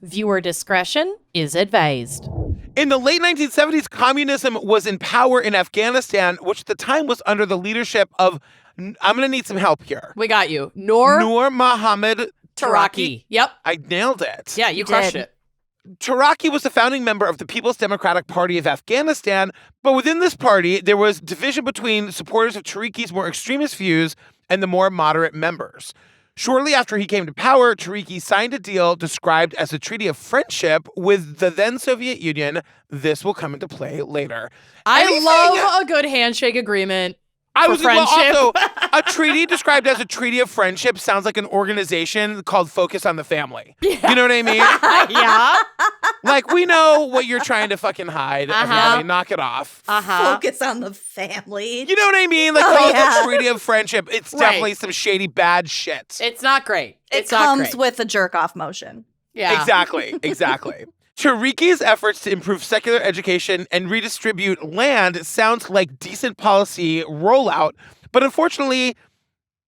Viewer discretion is advised. In the late 1970s, communism was in power in Afghanistan, which at the time was under the leadership of, I'm going to need some help here. We got you. Noor Mohammed Taraki. Yep. I nailed it. Yeah, you crushed it. Taraki was the founding member of the People's Democratic Party of Afghanistan, but within this party, there was division between supporters of Tariqi's more extremist views and the more moderate members. Shortly after he came to power, Tariki signed a deal described as a treaty of friendship with the then Soviet Union. This will come into play later. I love a good handshake agreement. Also, a treaty described as a treaty of friendship sounds like an organization called Focus on the Family. Yeah. You know what I mean? Yeah. Like, we know what you're trying to fucking hide. Everybody, knock it off. Focus on the family. You know what I mean? Like, call it a treaty of friendship. It's definitely some shady, bad shit. It's not great. It comes with a jerk-off motion. Yeah. Exactly. Tariqi's efforts to improve secular education and redistribute land sounds like decent policy rollout, but unfortunately,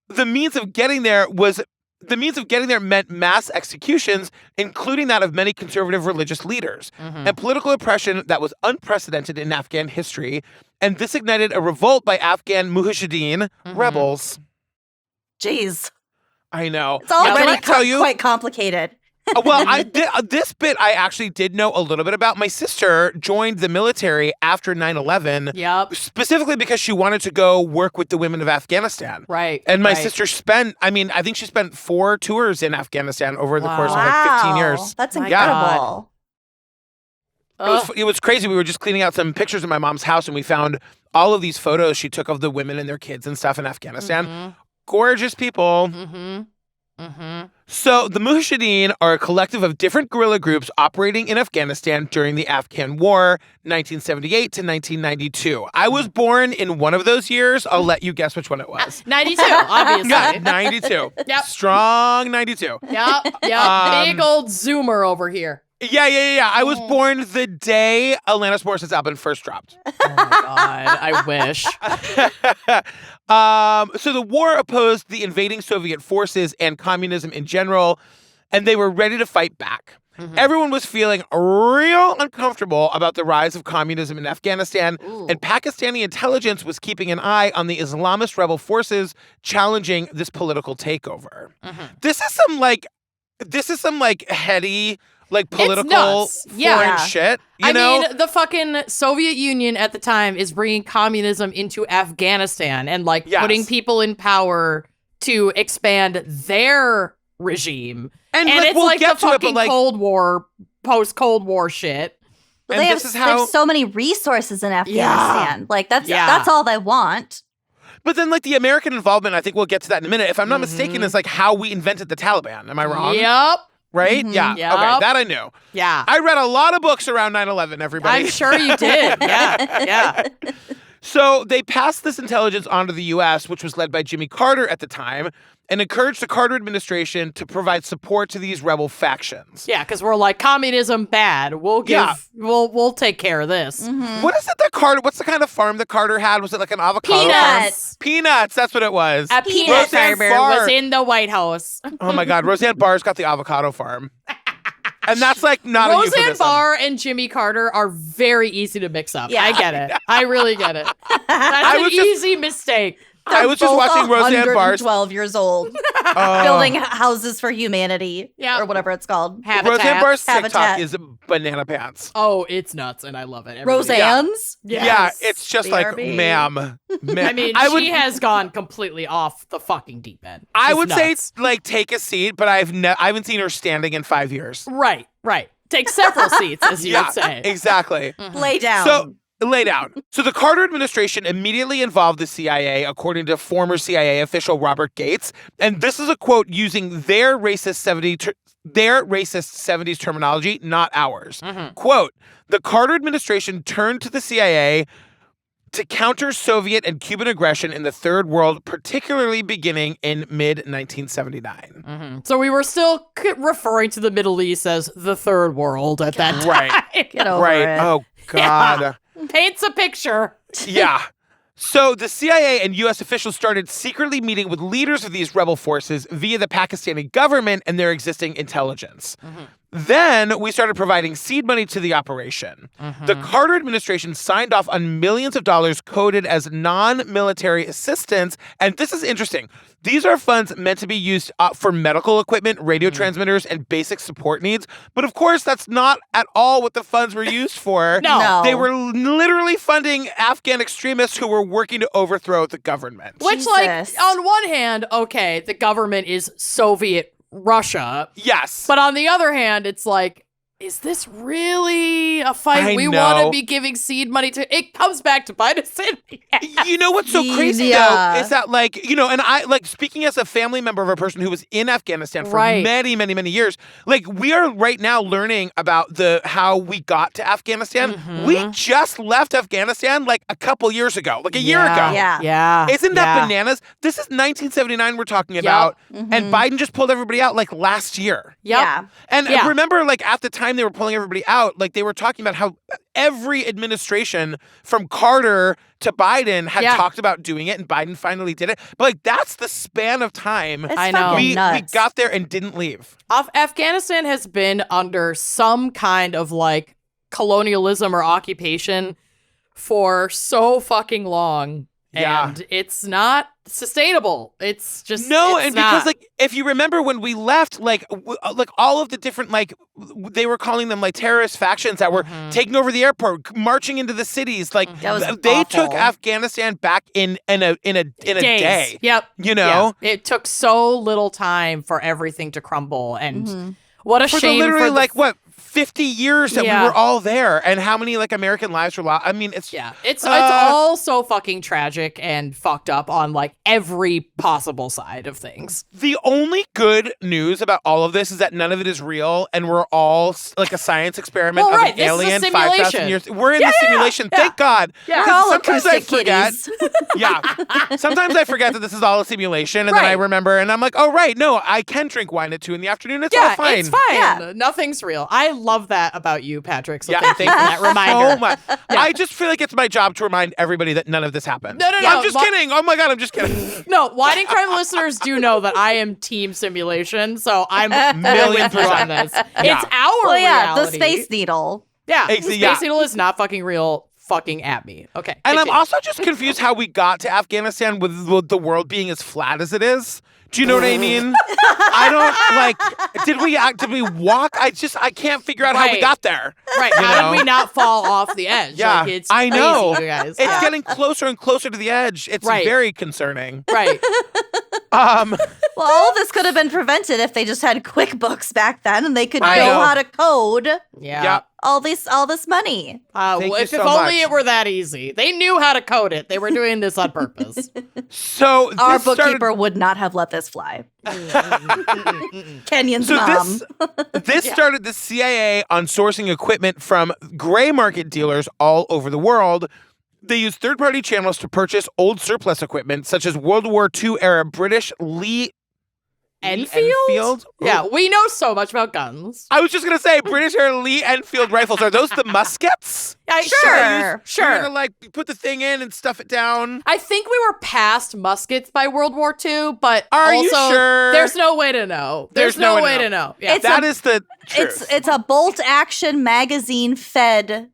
the means of getting there meant mass executions, including that of many conservative religious leaders, and political oppression that was unprecedented in Afghan history, and this ignited a revolt by Afghan mujahideen rebels. Jeez. I know. It's already quite complicated. Well, this bit I actually did know a little bit about. My sister joined the military after 9/11. Yep. Specifically because she wanted to go work with the women of Afghanistan. Right. And my sister I think she spent 4 tours in Afghanistan over the course of like 15 years. That's incredible. It was crazy. We were just cleaning out some pictures of my mom's house and we found all of these photos she took of the women and their kids and stuff in Afghanistan. Gorgeous people. So the Mujahideen are a collective of different guerrilla groups operating in Afghanistan during the Afghan War, 1978 to 1992. I was born in one of those years. I'll let you guess which one it was. 92, obviously. Yeah, 92. Yep. Strong 92. Yep. Big old zoomer over here. Yeah. I was born the day Alanis Morissette's album first dropped. Oh my God, I wish. So the war opposed the invading Soviet forces and communism in general, and they were ready to fight back. Everyone was feeling real uncomfortable about the rise of communism in Afghanistan, and Pakistani intelligence was keeping an eye on the Islamist rebel forces challenging this political takeover. This is some heady, political foreign shit. You know? mean, the fucking Soviet Union at the time is bringing communism into Afghanistan and putting people in power to expand their regime. And it's the fucking Cold War, post-Cold War shit. Well, there's so many resources in Afghanistan. That's all they want. But then, the American involvement, I think we'll get to that in a minute. If I'm not mistaken, is how we invented the Taliban. Am I wrong? Yep. Right? Yeah. Yep. Okay, that I knew. Yeah. I read a lot of books around 9/11, everybody. I'm sure you did. Yeah. So they passed this intelligence onto the U.S., which was led by Jimmy Carter at the time, and encouraged the Carter administration to provide support to these rebel factions. Yeah, because we're communism bad. We'll take care of this. What is it what's the kind of farm that Carter had? Was it an avocado farm? Peanuts, that's what it was. A peanut farmer was in the White House. Oh my God, Roseanne Barr's got the avocado farm. And that's not a euphemism. Roseanne Barr and Jimmy Carter are very easy to mix up. Yeah. I get it. I really get it. That's an easy mistake. I was just watching Roseanne Barr's 12 years old, building houses for humanity, or whatever it's called. Habitat. Roseanne Barr's TikTok is banana pants. Oh, it's nuts, and I love it. Roseanne's? Yes. Yeah, it's just ma'am. I mean, she has gone completely off the fucking deep end. I would say take a seat, but I haven't seen her standing in 5 years. Right. Take several seats, as you would say. Exactly. Lay down. So the Carter administration immediately involved the CIA, according to former CIA official Robert Gates. And this is a quote using their racist 70s terminology, not ours. Quote, the Carter administration turned to the CIA to counter Soviet and Cuban aggression in the Third World, particularly beginning in mid-1979. So we were still referring to the Middle East as the Third World at that time. Right. Get over it. Oh, God. Yeah. Paints a picture. Yeah. So the CIA and U.S. officials started secretly meeting with leaders of these rebel forces via the Pakistani government and their existing intelligence. Then we started providing seed money to the operation. The Carter administration signed off on millions of dollars coded as non-military assistance. And this is interesting. These are funds meant to be used for medical equipment, radio transmitters, and basic support needs. But of course, that's not at all what the funds were used for. No. They were literally funding Afghan extremists who were working to overthrow the government. Which, like, on one hand, okay, the government is Soviet Russia. Yes. But on the other hand, it's like, is this really a fight we want to be giving seed money to? It comes back to bite us in the ass. You know what's so crazy, though, is that, like, you know, and I, like, speaking as a family member of a person who was in Afghanistan for many, many, many years, like, we are right now learning about how we got to Afghanistan. We just left Afghanistan, like, a couple years ago, like a year ago. Yeah. Isn't that bananas? This is 1979 we're talking about, and Biden just pulled everybody out, like, last year. And remember, like, at the time they were pulling everybody out, like, they were talking about how every administration from Carter to Biden had talked about doing it, and Biden finally did it. But, like, that's the span of time. I know. We got there and didn't leave. Afghanistan has been under some kind of, like, colonialism or occupation for so fucking long. And it's not sustainable. It's just because, like, if you remember when we left, like all of the different, like, they were calling them, like, terrorist factions that were taking over the airport, marching into the cities. Like, they took Afghanistan back in a day. Yep. You know, it took so little time for everything to crumble, and what a shame. Literally, like, what, 50 years that we were all there, and how many, like, American lives were lost. I mean, it's all so fucking tragic and fucked up on, like, every possible side of things. The only good news about all of this is that none of it is real, and we're all like a science experiment of an alien 5,000 years. We're in the simulation. Thank God. We're all sometimes I forget. kitties. Sometimes I forget that this is all a simulation, and then I remember, and I'm like, oh right, no, I can drink wine at 2 in the afternoon. It's all fine. It's fine. Yeah. Nothing's real. I love that about you, Patrick. So thank you for that reminder. So much. I just feel like it's my job to remind everybody that none of this happened. No. I'm just kidding. Oh my God, I'm just kidding. No, Wine and Crime listeners do know that I am team simulation, so I'm $1,000,000% on this. It's our reality. The Space Needle. Yeah, the Space Needle is not fucking real. Fucking at me. Okay. And I'm also just confused how we got to Afghanistan with the world being as flat as it is. Do you know what I mean? I don't, like, did we walk? I can't figure out how we got there. Right. How did we not fall off the edge? Yeah, like, it's I know. crazy, you guys. It's getting closer and closer to the edge. It's very concerning. Right. Well, all of this could have been prevented if they just had QuickBooks back then and they could know how to code. Yeah. All this money. If only it were that easy. They knew how to code it. They were doing this on purpose. So our bookkeeper would not have let this fly. Kenyon's mom. This started the CIA on sourcing equipment from gray market dealers all over the world. They used third-party channels to purchase old surplus equipment, such as World War II era British Lee Enfield? Yeah, we know so much about guns. I was just going to say, British era Lee Enfield rifles. Are those the muskets? Sure. You're going to, like, put the thing in and stuff it down? I think we were past muskets by World War II, but Are also, you sure? There's no way to know. There's no way to know. Yeah. That is the truth. It's a bolt-action magazine-fed.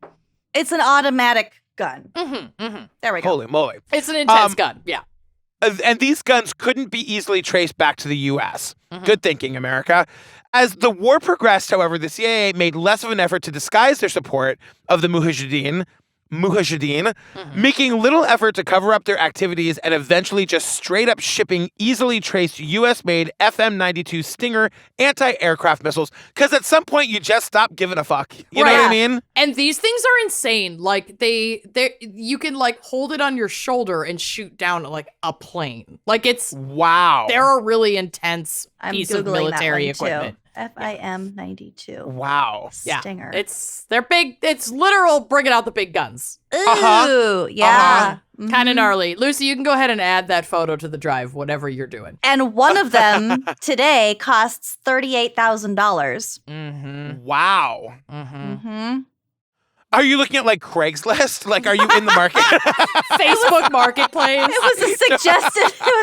It's an automatic gun. There we go. Holy moly. It's an intense gun, yeah. And these guns couldn't be easily traced back to the U.S. Good thinking, America. As the war progressed, however, the CIA made less of an effort to disguise their support of the Mujahideen, making little effort to cover up their activities and eventually just straight up shipping easily traced U.S.-made FM-92 Stinger anti-aircraft missiles. Because at some point, you just stop giving a fuck. You know what I mean? And these things are insane. Like, you can, like, hold it on your shoulder and shoot down, like, a plane. Like, it's... Wow. They're a really intense piece of military equipment. Too. FIM-92. Wow. Stinger. They're big. It's literal bringing out the big guns. Ooh, yeah. Kind of gnarly. Lucy, you can go ahead and add that photo to the drive, whatever you're doing. And one of them today costs $38,000. Wow. Are you looking at like Craigslist? Like, are you in the market? Facebook Marketplace. It was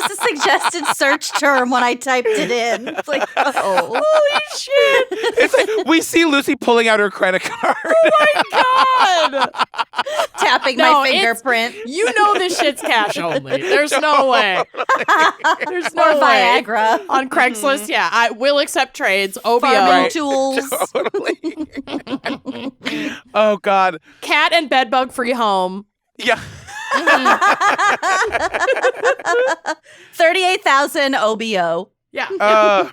a suggested search term when I typed it in. It's like, oh, holy shit! It's like we see Lucy pulling out her credit card. Oh my god! Tapping my fingerprint. You know this shit's cash only. There's no way. There's no or way. Viagra On Craigslist, yeah, I will accept trades. OBO. farming tools. Totally. Oh God. Cat and bedbug free home. Yeah. 38,000 OBO. Yeah.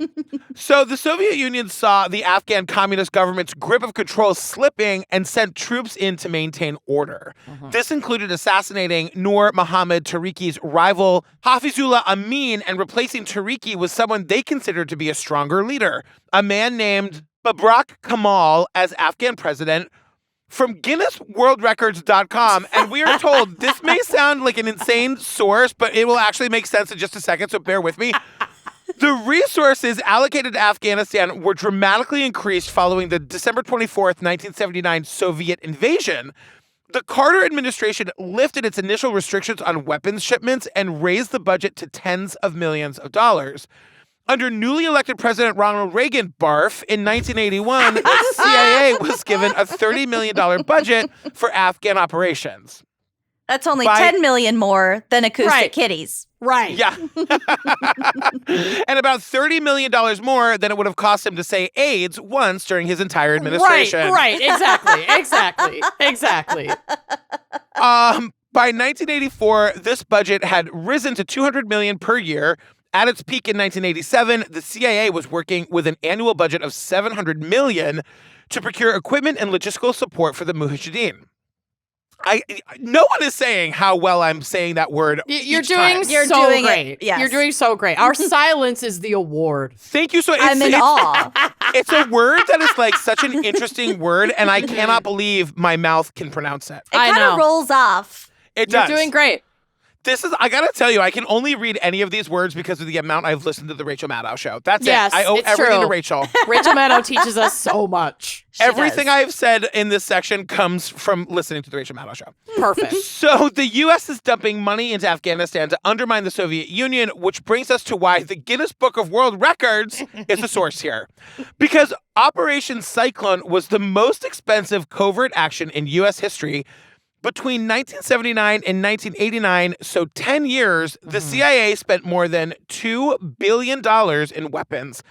So the Soviet Union saw the Afghan communist government's grip of control slipping and sent troops in to maintain order. This included assassinating Nur Muhammad Tariqi's rival Hafizullah Amin and replacing Tariqi with someone they considered to be a stronger leader, a man named Babrak Kamal as Afghan president. From GuinnessWorldRecords.com, and we are told this may sound like an insane source, but it will actually make sense in just a second, so bear with me. The resources allocated to Afghanistan were dramatically increased following the December 24th, 1979 Soviet invasion. The Carter administration lifted its initial restrictions on weapons shipments and raised the budget to tens of millions of dollars. Under newly elected President Ronald Reagan, barf, in 1981, the CIA was given a $30 million budget for Afghan operations. That's only 10 million more than Acoustic Kitties. Right. Yeah. And about $30 million more than it would have cost him to say AIDS once during his entire administration. Right. Exactly. By 1984, this budget had risen to $200 million per year. At its peak in 1987, the CIA was working with an annual budget of $700 million to procure equipment and logistical support for the Mujahideen. No one is saying how well I'm saying that word. You're doing great. Yes. You're doing so great. Our silence is the award. Thank you so much. I'm in awe. It's a word that is like such an interesting word, and I cannot believe my mouth can pronounce it. It kind of rolls off. It does. You're doing great. I gotta tell you, I can only read any of these words because of the amount I've listened to the Rachel Maddow show. That's it. I owe everything to Rachel. Rachel Maddow teaches us so much. Everything I've said in this section comes from listening to the Rachel Maddow show. Perfect. So the U.S. is dumping money into Afghanistan to undermine the Soviet Union, which brings us to why the Guinness Book of World Records is the source here. Because Operation Cyclone was the most expensive covert action in U.S. history. Between 1979 and 1989, so 10 years, the CIA spent more than $2 billion in weapons,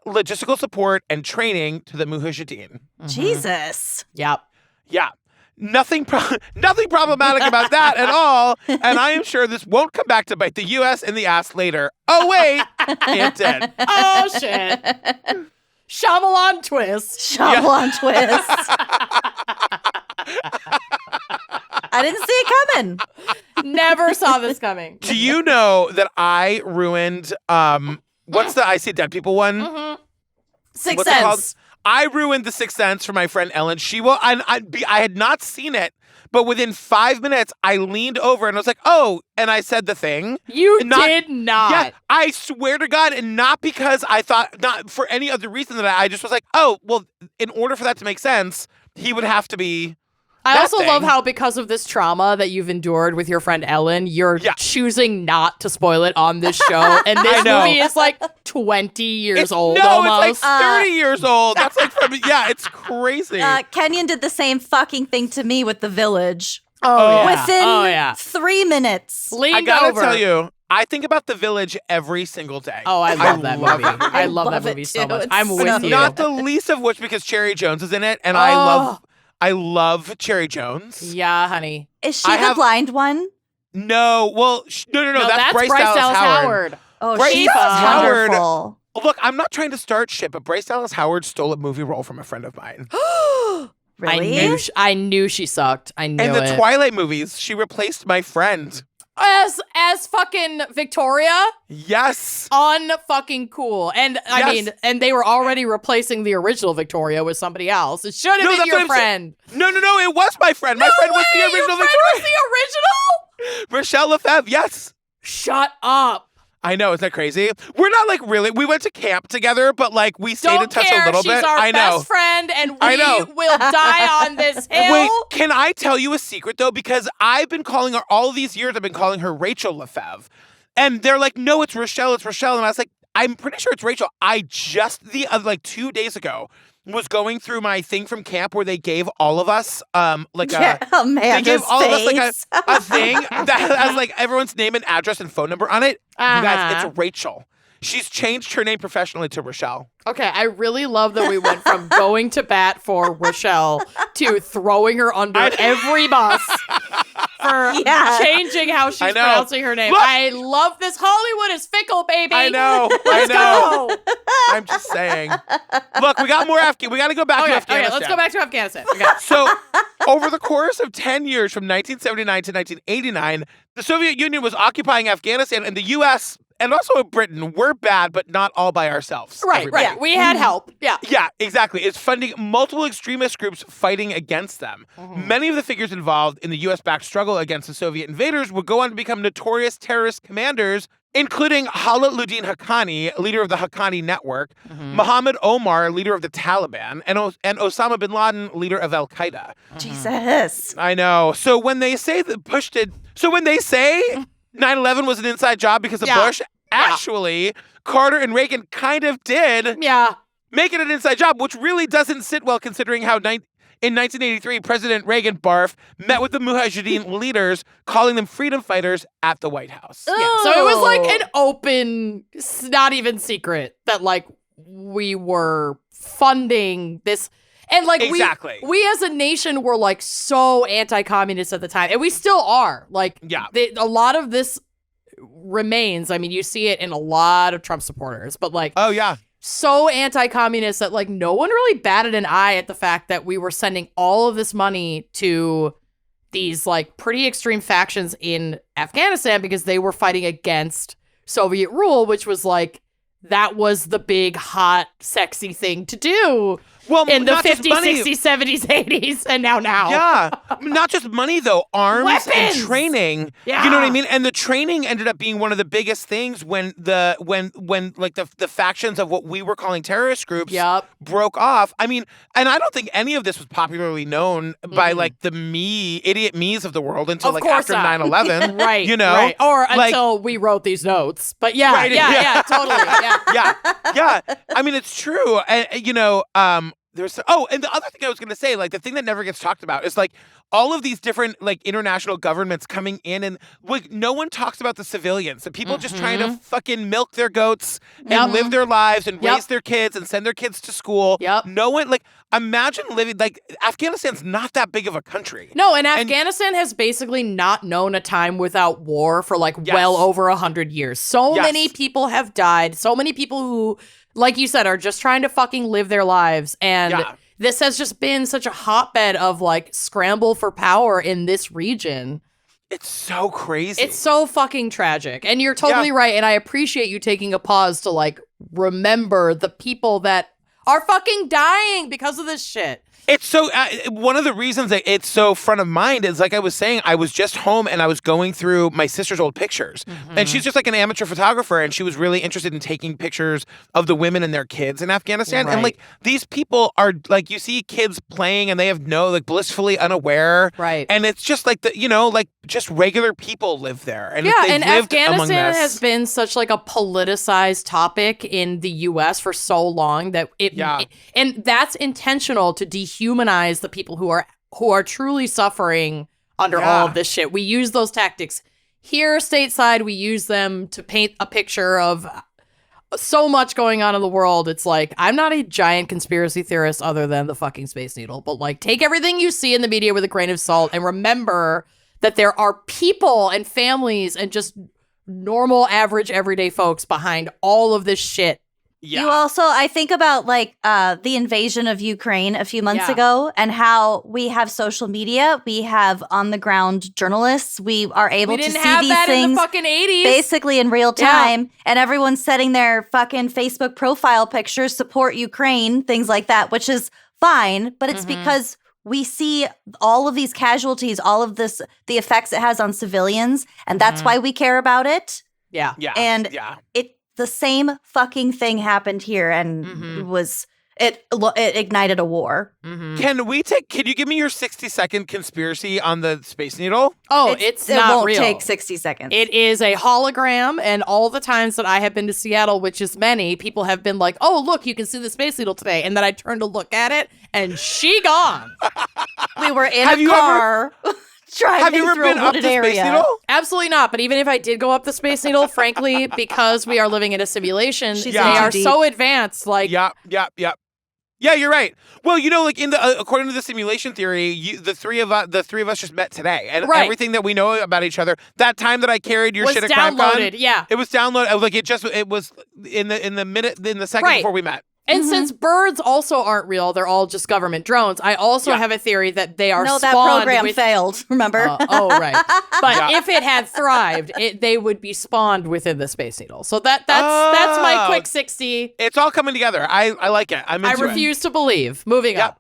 logistical support, and training to the Mujahideen. Jesus. Yep. Yeah. Nothing problematic about that at all, and I am sure this won't come back to bite the U.S. in the ass later. Oh, wait, it did. Oh, shit. Shyamalan twist. Twist. I didn't see it coming. Never saw this coming. Do you know that I ruined, what's the I See Dead People one? Sixth Sense. I ruined The Sixth Sense for my friend Ellen. I had not seen it, but within 5 minutes, I leaned over and I was like, oh, and I said the thing. You did not. Yeah, I swear to God, and not because I thought, not for any other reason, that I just was like, oh, well, in order for that to make sense, he would have to be I also love how because of this trauma that you've endured with your friend Ellen, you're choosing not to spoil it on this show. And this movie is like 20 years old almost. It's like 30 years old. That's like from, it's crazy. Kenyon did the same fucking thing to me with The Village. Within 3 minutes. I gotta tell you, I think about The Village every single day. Oh, I love that movie. I love that movie so much. I'm with you. Not the least of which because Cherry Jones is in it, and I love Cherry Jones. Yeah, honey. Is she the blind one? No. Well, no. That's Bryce Dallas Howard. Oh, Bryce she's Howard. wonderful. Look, I'm not trying to start shit, but Bryce Dallas Howard stole a movie role from a friend of mine. Really? I knew she sucked. I knew it. In the Twilight movies, she replaced my friend. As fucking Victoria? Yes. Unfucking cool. And I mean, and they were already replacing the original Victoria with somebody else. It should have been your friend. No, it was my friend. My friend was the original Victoria. Your friend was the original? Rochelle Lefebvre, yes. Shut up. I know, isn't that crazy? We're not like really. We went to camp together, but like we stayed in touch a little bit. She's our best friend, and we will die on this hill. Wait, can I tell you a secret though? Because I've been calling her all these years. I've been calling her Rachel Lefebvre, and they're like, "No, it's Rochelle. It's Rochelle." And I was like, "I'm pretty sure it's Rachel." I just like 2 days ago was going through my thing from camp where they gave all of us they gave all of us like a thing that has like everyone's name and address and phone number on it. You guys, it's Rachel. She's changed her name professionally to Rochelle. Okay, I really love that we went from going to bat for Rochelle to throwing her under every bus for changing how she's pronouncing her name. Look, I love this. Hollywood is fickle, baby. I know. Let's go. I'm just saying. Look, we got more we got to go back to Afghanistan. Okay, let's go back to Afghanistan. Okay. So, over the course of 10 years, from 1979 to 1989, the Soviet Union was occupying Afghanistan, and the U.S. and also Britain were bad, but not all by ourselves. Right. We had help. Yeah. Yeah, exactly. It's funding multiple extremist groups fighting against them. Many of the figures involved in the U.S.-backed struggle against the Soviet invaders would go on to become notorious terrorist commanders, including Jalaluddin Haqqani, leader of the Haqqani Network, Muhammad Omar, leader of the Taliban, and Osama bin Laden, leader of Al-Qaeda. Jesus. I know. So when they say 9/11 was an inside job because of Bush, actually, Carter and Reagan kind of did make it an inside job, which really doesn't sit well considering how in 1983, President Reagan, met with the Mujahideen leaders, calling them freedom fighters at the White House. Yeah. So it was like an open, not even secret that like we were funding this. And like we as a nation were like so anti-communist at the time, and we still are. Like a lot of this remains. I mean, you see it in a lot of Trump supporters, but like so anti-communist that like no one really batted an eye at the fact that we were sending all of this money to these like pretty extreme factions in Afghanistan because they were fighting against Soviet rule, which was like that was the big hot sexy thing to do. Well, in the 50s, 60s, 70s, 80s, and now. Yeah. Not just money, though. Arms Weapons. And training. Yeah. You know what I mean? And the training ended up being one of the biggest things when like the factions of what we were calling terrorist groups broke off. I mean, and I don't think any of this was popularly known by like the idiot me's of the world until like after 9/11. Right. You know? Right. Or until we wrote these notes. But totally. Yeah. Yeah. I mean, it's true. And, and the other thing I was going to say, like the thing that never gets talked about is like all of these different like international governments coming in and like no one talks about the civilians, the people just trying to fucking milk their goats and live their lives and raise their kids and send their kids to school. No one like imagine living like Afghanistan's not that big of a country. No, and Afghanistan has basically not known a time without war for like well over 100 years. So many people have died. So many people who, like you said, are just trying to fucking live their lives. And this has just been such a hotbed of like scramble for power in this region. It's so crazy. It's so fucking tragic. And you're totally right. And I appreciate you taking a pause to like remember the people that are fucking dying because of this shit. It's so one of the reasons that it's so front of mind is like I was saying, I was just home and I was going through my sister's old pictures. And she's just like an amateur photographer and she was really interested in taking pictures of the women and their kids in Afghanistan. Right. And like these people are like you see kids playing and they have blissfully unaware. Right. And it's just like like just regular people live there. And and Afghanistan has been such like a politicized topic in the US for so long that and that's intentional to dehumanize the people who are truly suffering under all of this shit. We use those tactics here stateside. We use them to paint a picture of so much going on in the world. It's like, I'm not a giant conspiracy theorist other than the fucking Space Needle, but like take everything you see in the media with a grain of salt and remember that there are people and families and just normal, average, everyday folks behind all of this shit. Yeah. You also, I think about like the invasion of Ukraine a few months ago and how we have social media, we have on the ground journalists, we are able to see these things in the fucking 80s. Basically in real time, and everyone's setting their fucking Facebook profile pictures, support Ukraine, things like that, which is fine, but it's because we see all of these casualties, all of this, the effects it has on civilians, and that's why we care about it. Yeah. And the same fucking thing happened here, and it ignited a war. Can you give me your 60-second conspiracy on the Space Needle? Oh, it won't real. take 60 seconds. It is a hologram, and all the times that I have been to Seattle, which is many, people have been like, oh, look, you can see the Space Needle today. And then I turned to look at it, and she gone. We were in a car. Have you ever been up the Space Needle? Absolutely not. But even if I did go up the Space Needle, frankly, because we are living in a simulation, they are so advanced. Like, Yeah, you're right. Well, like in the according to the simulation theory, the three of us just met today, and everything that we know about each other. That time that I carried your shit at downloaded. CrapCon, it was downloaded. Like it was in the second before we met. And since birds also aren't real, they're all just government drones. I also have a theory that they are spawned. No, that program failed, remember? Right. But if it had thrived, they would be spawned within the Space Needle. So that's my quick 60. It's all coming together. I like it. I refuse to believe. Moving up.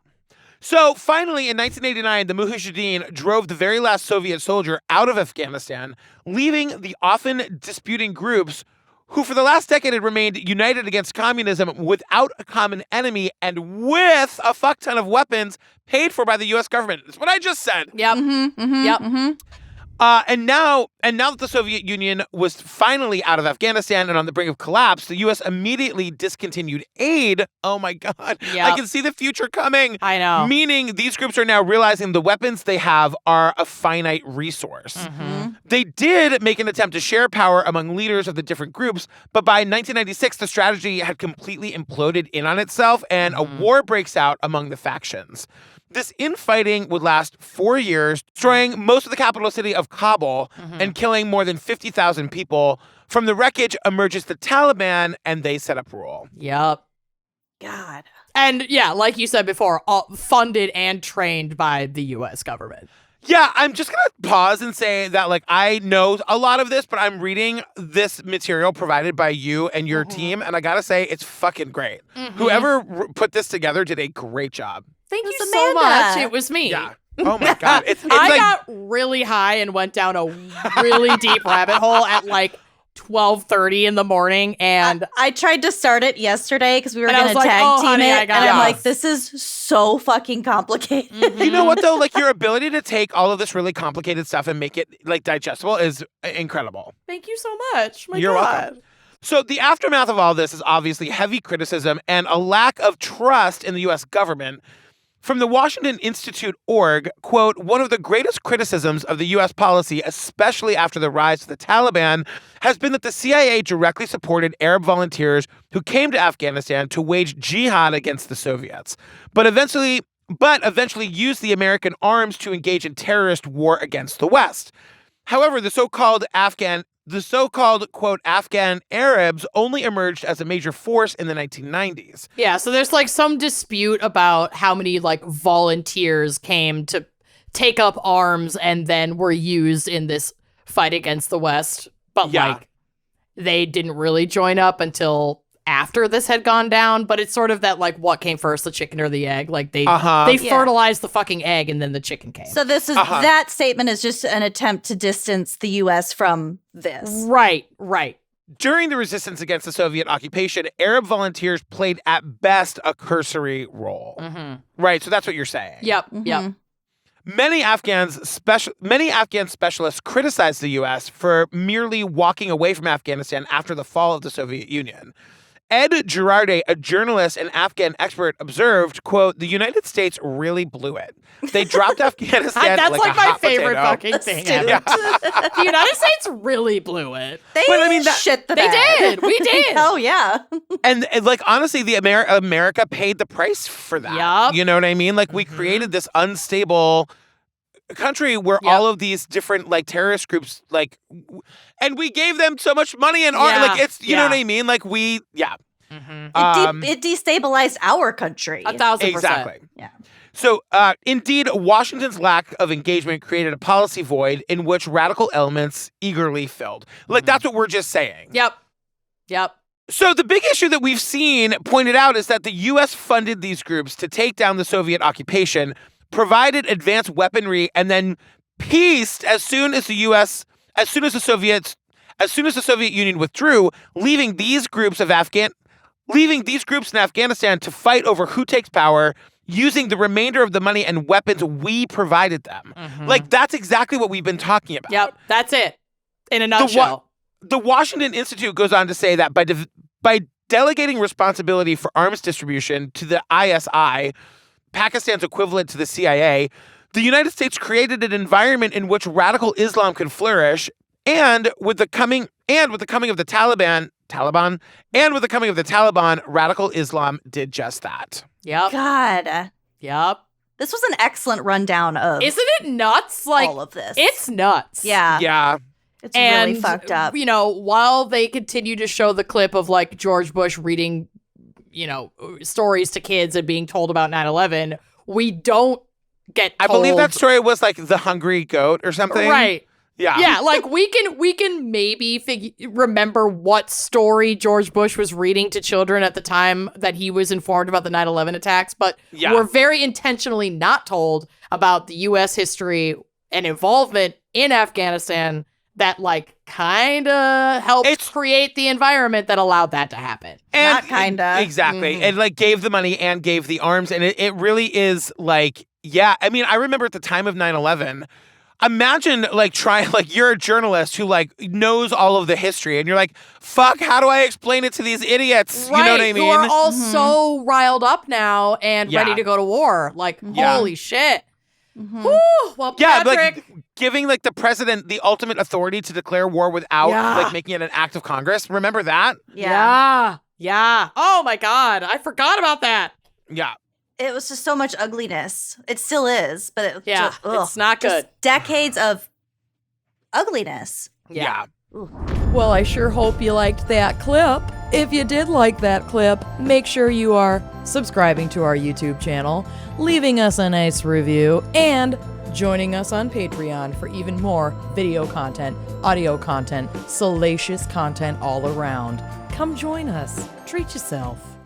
So finally, in 1989, the Mujahideen drove the very last Soviet soldier out of Afghanistan, leaving the often disputing groups who for the last decade had remained united against communism without a common enemy and with a fuck ton of weapons paid for by the U.S. government. That's what I just said. Yep. And now that the Soviet Union was finally out of Afghanistan and on the brink of collapse, the U.S. immediately discontinued aid. Oh my God. I can see the future coming. I know. Meaning these groups are now realizing the weapons they have are a finite resource. They did make an attempt to share power among leaders of the different groups, but by 1996, the strategy had completely imploded in on itself and a war breaks out among the factions. This infighting would last 4 years, destroying most of the capital city of Kabul and killing more than 50,000 people. From the wreckage emerges the Taliban, and they set up rule. Yep. God. And like you said before, funded and trained by the U.S. government. Yeah, I'm just going to pause and say that, like, I know a lot of this, but I'm reading this material provided by you and your team, and I got to say, it's fucking great. Whoever put this together did a great job. Thank you so much. It was me. Yeah. Oh my God. I got really high and went down a really deep rabbit hole at like 12:30 in the morning, and I tried to start it yesterday because we were going to tag team it, and I'm like, this is so fucking complicated. You know what though? Like your ability to take all of this really complicated stuff and make it like digestible is incredible. Thank you so much. You're welcome. So the aftermath of all this is obviously heavy criticism and a lack of trust in the U.S. government. From the Washington Institute.org, quote, one of the greatest criticisms of the U.S. policy, especially after the rise of the Taliban, has been that the CIA directly supported Arab volunteers who came to Afghanistan to wage jihad against the Soviets, but eventually used the American arms to engage in terrorist war against the West. However, the so-called, quote, Afghan Arabs only emerged as a major force in the 1990s. Yeah, so there's like some dispute about how many like volunteers came to take up arms and then were used in this fight against the West. But like they didn't really join up until after this had gone down. But it's sort of that like what came first, the chicken or the egg? Like they fertilized the fucking egg and then the chicken came. So this is that statement is just an attempt to distance the U.S. from this. Right. During the resistance against the Soviet occupation, Arab volunteers played at best a cursory role. Right, so that's what you're saying. Yep. Many Afghan specialists criticized the U.S. for merely walking away from Afghanistan after the fall of the Soviet Union. Ed Girardi, a journalist and Afghan expert, observed, quote, the United States really blew it. They dropped Afghanistan That's like my favorite potato. fucking thing ever. The United States really blew it. They shit the bed. They did. We did. Oh, yeah. And like, honestly, the America paid the price for that. Yep. You know what I mean? Like, we created this unstable country where all of these different like terrorist groups like and we gave them so much money and art like it's you know what I mean like we it destabilized our country 1,000%. Exactly. Yeah. So indeed Washington's lack of engagement created a policy void in which radical elements eagerly filled. Like that's what we're just saying. Yep. So the big issue that we've seen pointed out is that the US funded these groups to take down the Soviet occupation, provided advanced weaponry, and then peaced as soon as the Soviets as soon as the Soviet Union withdrew, leaving these groups in Afghanistan to fight over who takes power, using the remainder of the money and weapons we provided them. Like, that's exactly what we've been talking about. Yep, that's it. In a nutshell. The Washington Institute goes on to say that by delegating responsibility for arms distribution to the ISI, Pakistan's equivalent to the CIA, the United States created an environment in which radical Islam could flourish, and with the coming of the Taliban, radical Islam did just that. Yep. God. Yep. This was an excellent rundown of Isn't it nuts? Like, all of this. It's nuts. Yeah. Yeah. It's really fucked up. You know, while they continue to show the clip of like George Bush reading, you know, stories to kids and being told about 9/11, we don't get told. I believe that story was like the hungry goat or something. Right. Yeah. Yeah, like we can maybe remember what story George Bush was reading to children at the time that he was informed about the 9/11 attacks, but we're very intentionally not told about the U.S. history and involvement in Afghanistan that like kind of helped create the environment that allowed that to happen. And not kind of. Exactly. And like gave the money and gave the arms. And it really is like, yeah. I mean, I remember at the time of 9/11, imagine like trying, like you're a journalist who like knows all of the history and you're like, fuck, how do I explain it to these idiots? Right, you know what I mean? Who are all so riled up now and ready to go to war. Like, holy shit. Whew, well, Patrick. Like giving like the president the ultimate authority to declare war without like making it an act of Congress. Remember that? Yeah. Oh my God. I forgot about that. Yeah. It was just so much ugliness. It still is, but it's not good. Just decades of ugliness. Yeah. Well, I sure hope you liked that clip. If you did like that clip, make sure you are subscribing to our YouTube channel, leaving us a nice review, and joining us on Patreon for even more video content, audio content, salacious content all around. Come join us. Treat yourself.